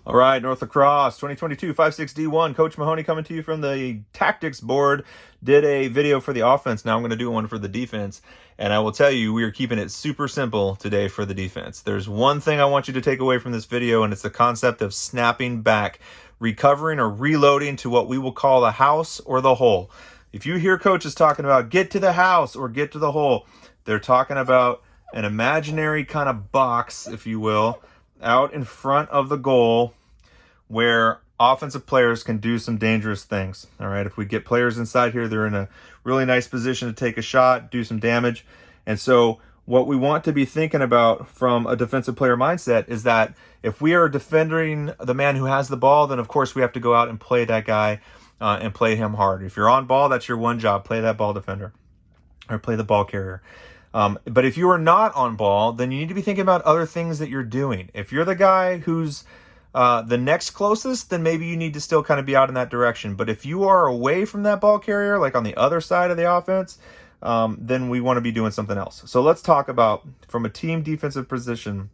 All right, North Lacrosse 2022 5-6D1. Coach Mahoney coming to you from the tactics board. Did a video for the offense. Now I'm going to do one for the defense. And I will tell you, we are keeping it super simple today for the defense. There's one thing I want you to take away from this video, and it's the concept of snapping back, recovering or reloading to what we will call the house or the hole. If you hear coaches talking about get to the house or get to the hole, they're talking about an imaginary kind of box, if you will, out in front of the goal where offensive players can do some dangerous things. All right, if we get players inside here, they're in a really nice position to take a shot, do some damage. And so what we want to be thinking about from a defensive player mindset is that if we are defending the man who has the ball, then of course we have to go out and play that guy and play him hard. If you're on ball, that's your one job, play that ball defender or play the ball carrier. But if you are not on ball, then you need to be thinking about other things that you're doing. If you're the guy who's the next closest, then maybe you need to still kind of be out in that direction. But if you are away from that ball carrier, like on the other side of the offense, then we want to be doing something else. So let's talk about, from a team defensive position,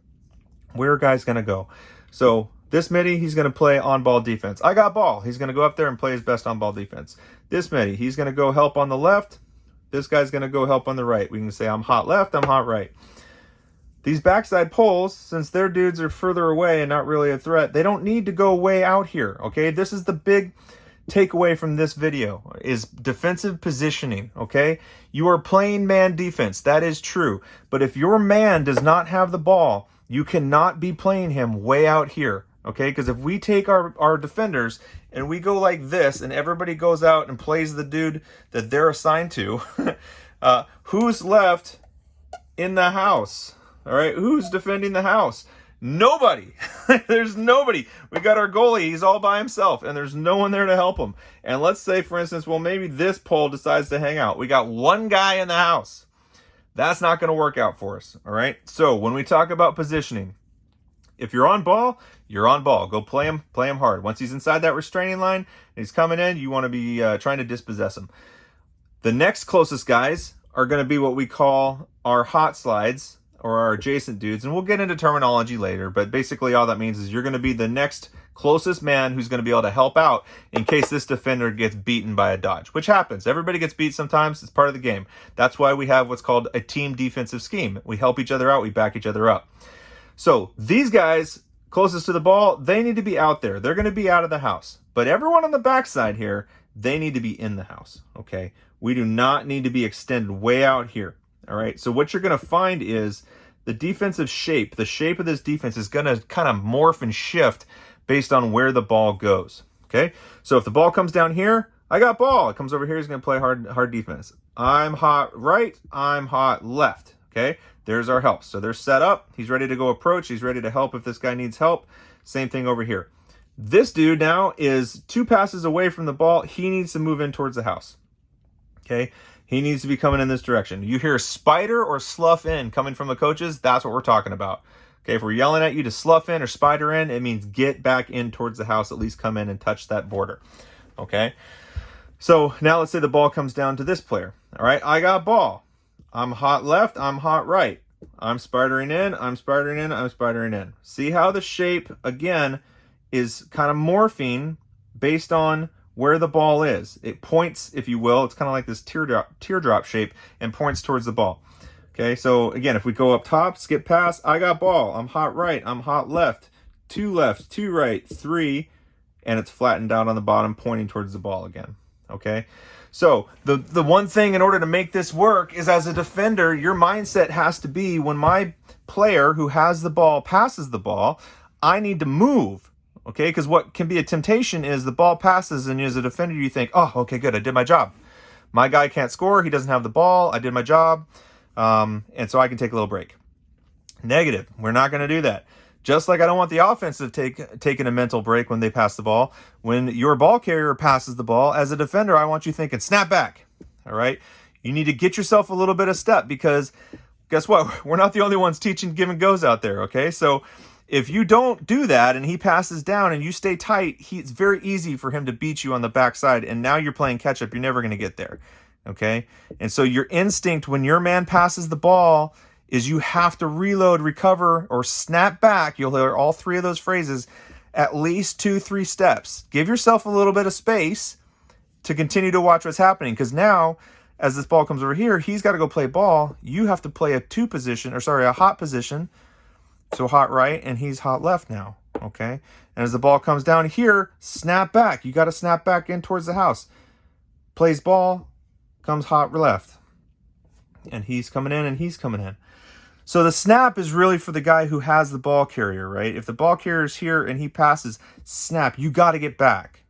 where a guy's going to go. So this midi, he's going to play on-ball defense. I got ball. He's going to go up there and play his best on-ball defense. This midi, he's going to go help on the left. This guy's going to go help on the right. We can say I'm hot left, I'm hot right. These backside poles, since their dudes are further away and not really a threat, they don't need to go way out here, okay? This is the big takeaway from this video, is defensive positioning, okay? You are playing man defense. That is true. But if your man does not have the ball, you cannot be playing him way out here, okay? Because if we take our defenders and we go like this and everybody goes out and plays the dude that they're assigned to, who's left in the house? All right, who's defending the house? Nobody. There's nobody. We got our goalie. He's all by himself, and there's no one there to help him. And let's say, for instance, well, maybe this pole decides to hang out. We got one guy in the house. That's not going to work out for us, all right? So when we talk about positioning, if you're on ball, you're on ball. Go play him hard. Once he's inside that restraining line and he's coming in, you want to be trying to dispossess him. The next closest guys are going to be what we call our hot slides, or our adjacent dudes, and we'll get into terminology later, but basically all that means is you're going to be the next closest man who's going to be able to help out in case this defender gets beaten by a dodge, which happens. Everybody gets beat sometimes. It's part of the game. That's why we have what's called a team defensive scheme. We help each other out. We back each other up. So these guys closest to the ball, they need to be out there. They're going to be out of the house. But everyone on the backside here, they need to be in the house, okay? We do not need to be extended way out here. All right, so what you're going to find is the defensive shape, the shape of this defense is going to kind of morph and shift based on where the ball goes, okay? So if the ball comes down here, I got ball. It comes over here, he's going to play hard defense. I'm hot right, I'm hot left, okay? There's our help. So they're set up. He's ready to go approach. He's ready to help if this guy needs help. Same thing over here. This dude now is 2 passes away from the ball. He needs to move in towards the house, okay? He needs to be coming in this direction. You hear spider or slough in coming from the coaches, that's what we're talking about. Okay, if we're yelling at you to slough in or spider in, it means get back in towards the house, at least come in and touch that border. Okay, so now let's say the ball comes down to this player. All right, I got ball. I'm hot left, I'm hot right. I'm spidering in, I'm spidering in, I'm spidering in. See how the shape, again, is kind of morphing based on where the ball is. It points, if you will, it's kind of like this teardrop shape and points towards the ball. Okay, so again, if we go up top, skip past, I got ball, I'm hot right, I'm hot left, 2 right, 3, and it's flattened out on the bottom, pointing towards the ball again. Okay, so the one thing in order to make this work is, as a defender, your mindset has to be, when my player who has the ball passes the ball, I need to move. Okay, because what can be a temptation is the ball passes, and as a defender, you think, oh, okay, good, I did my job. My guy can't score, he doesn't have the ball, I did my job, and so I can take a little break. Negative, we're not going to do that. Just like I don't want the offense to taking a mental break when they pass the ball. When your ball carrier passes the ball, as a defender, I want you thinking, snap back, all right? You need to get yourself a little bit of step, because guess what? We're not the only ones teaching give and goes out there, okay? So if you don't do that and he passes down and you stay tight, it's very easy for him to beat you on the backside, and now you're playing catch up. You're never going to get there, okay? And so your instinct when your man passes the ball is you have to reload, recover, or snap back. You'll hear all 3 of those phrases at least 2-3 steps. Give yourself a little bit of space to continue to watch what's happening, because now as this ball comes over here, he's got to go play ball. You have to play a hot position. So hot right, and he's hot left now, okay? And as the ball comes down here, snap back. You got to snap back in towards the house. Plays ball, comes hot left. And he's coming in, and he's coming in. So the snap is really for the guy who has the ball carrier, right? If the ball carrier's here and he passes, snap, you got to get back.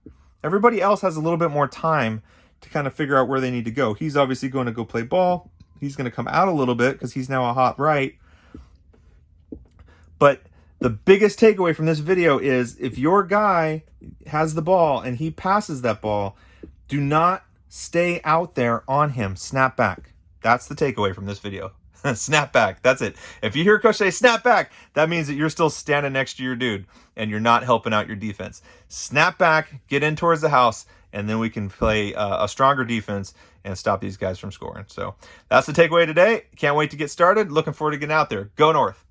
Everybody else has a little bit more time to kind of figure out where they need to go. He's obviously going to go play ball. He's going to come out a little bit because he's now a hot right. But the biggest takeaway from this video is if your guy has the ball and he passes that ball, do not stay out there on him. Snap back. That's the takeaway from this video. Snap back. That's it. If you hear coach say snap back, that means that you're still standing next to your dude and you're not helping out your defense. Snap back, get in towards the house, and then we can play a stronger defense and stop these guys from scoring. So that's the takeaway today. Can't wait to get started. Looking forward to getting out there. Go North.